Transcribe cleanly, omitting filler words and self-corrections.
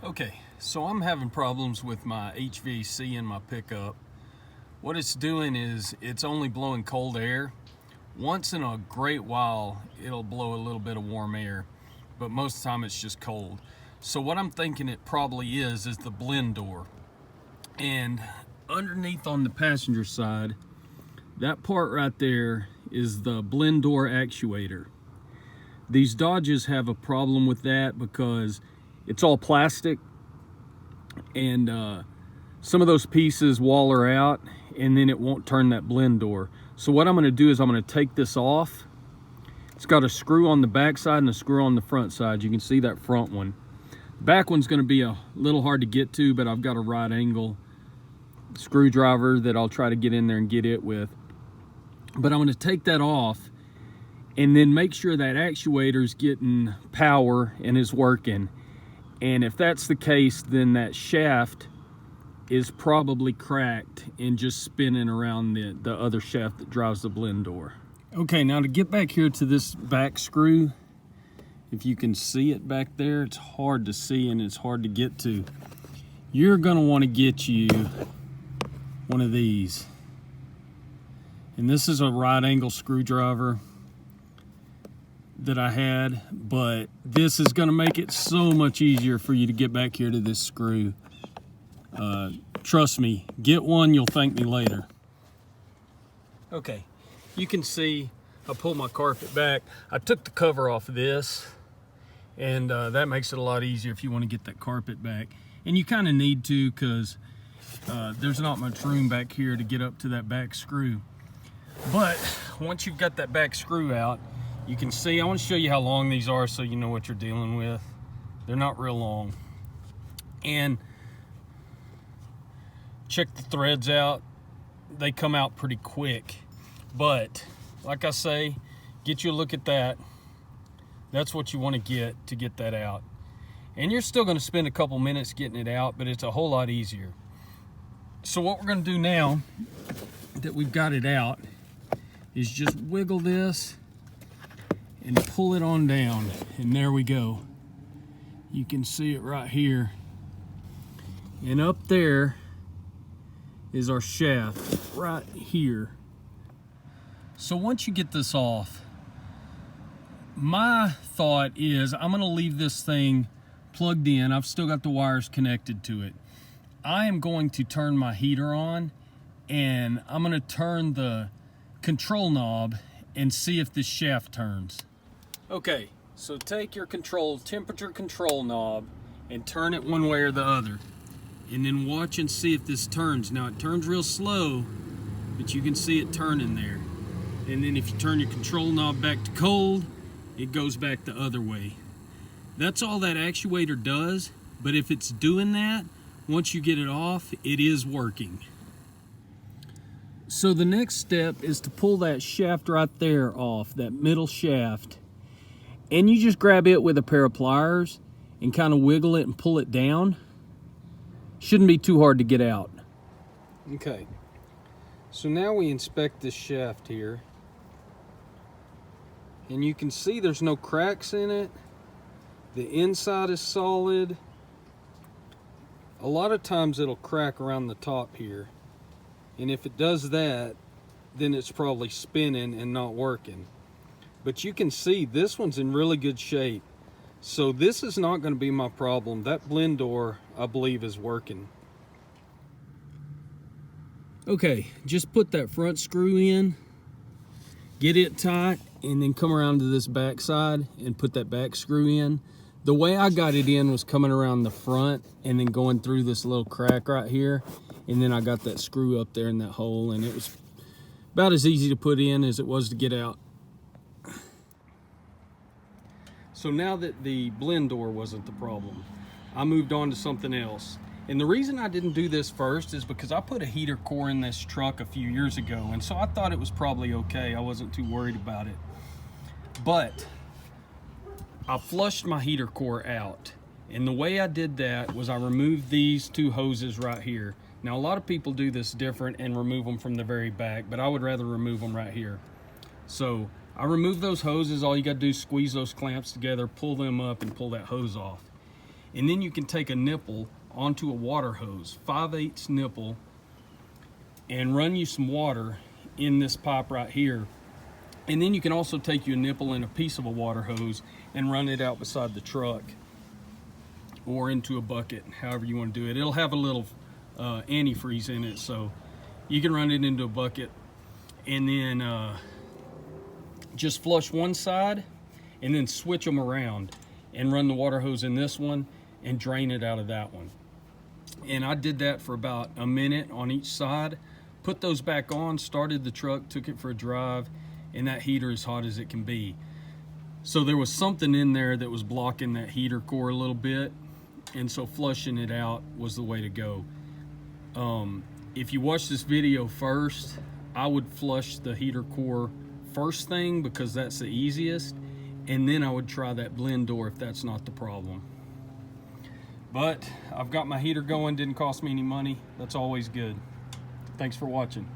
Okay, so I'm having problems with my HVAC in my pickup. What it's doing is it's only blowing cold air. Once in a great while, it'll blow a little bit of warm air, but most of the time it's just cold. So what I'm thinking it probably is the blend door. And underneath on the passenger side, that part right there is the blend door actuator. These Dodges have a problem with that because it's all plastic, and some of those pieces waller out, and then it won't turn that blend door. So what I'm going to do is I'm going to take this off. It's got a screw on the back side and a screw on the front side. You can see that front one. The back one's going to be a little hard to get to, but I've got a right angle screwdriver that I'll try to get in there and get it with. But I'm going to take that off and then make sure that actuator's getting power and is working. And if that's the case, then that shaft is probably cracked and just spinning around the other shaft that drives the blend door. Okay, now to get back here to this back screw, if you can see it back there, it's hard to see and it's hard to get to. You're gonna wanna get you one of these. And this is a right angle screwdriver that I had, but this is going to make it so much easier for you to get back here to this screw. Trust me, get one, you'll thank me later. Okay, you can see I pulled my carpet back. I took the cover off of this, and that makes it a lot easier if you want to get that carpet back. And you kind of need to, because there's not much room back here to get up to that back screw. But once you've got that back screw out, you can see, I want to show you how long these are so you know what you're dealing with. They're not real long. And check the threads out. They come out pretty quick. But like I say, get you a look at that. That's what you want to get that out. And you're still going to spend a couple minutes getting it out, but it's a whole lot easier. So what we're going to do now that we've got it out is just wiggle this and pull it on down, and there we go. You can see it right here. And up there is our shaft right here. So once you get this off, my thought is I'm gonna leave this thing plugged in. I've still got the wires connected to it. I am going to turn my heater on, and I'm gonna turn the control knob and see if this shaft turns. Okay, so take your temperature control knob and turn it one way or the other, and then watch and see if this turns. Now it turns real slow, but you can see it turning there. And then if you turn your control knob back to cold, it goes back the other way. That's all that actuator does, but if it's doing that, once you get it off, it is working. So the next step is to pull that shaft right there off, that middle shaft. And you just grab it with a pair of pliers and kind of wiggle it and pull it down. Shouldn't be too hard to get out. Okay, so now we inspect this shaft here. And you can see there's no cracks in it. The inside is solid. A lot of times it'll crack around the top here. And if it does that, then it's probably spinning and not working. But you can see this one's in really good shape. So this is not going to be my problem. That blend door, I believe, is working. Okay, just put that front screw in, get it tight, and then come around to this back side and put that back screw in. The way I got it in was coming around the front and then going through this little crack right here. And then I got that screw up there in that hole, and it was about as easy to put in as it was to get out. So now that the blend door wasn't the problem, I moved on to something else. And the reason I didn't do this first is because I put a heater core in this truck a few years ago, and so I thought it was probably okay. I wasn't too worried about it. But I flushed my heater core out. And the way I did that was I removed these two hoses right here. Now, a lot of people do this different and remove them from the very back, but I would rather remove them right here. So I removed those hoses. All you got to do is squeeze those clamps together, pull them up, and pull that hose off. And then you can take a nipple onto a water hose, 5/8 nipple, and run you some water in this pipe right here. And then you can also take you a nipple and a piece of a water hose and run it out beside the truck or into a bucket, however you want to do it. It'll have a little antifreeze in it, so you can run it into a bucket and then just flush one side and then switch them around and run the water hose in this one and drain it out of that one. And I did that for about a minute on each side, put those back on, started the truck, took it for a drive, and that heater is hot as it can be. So there was something in there that was blocking that heater core a little bit, and so flushing it out was the way to go. If you watch this video first, I would flush the heater core first thing because that's the easiest, and then I would try that blend door if that's not the problem. But I've got my heater going, didn't cost me any money. That's always good. Thanks for watching.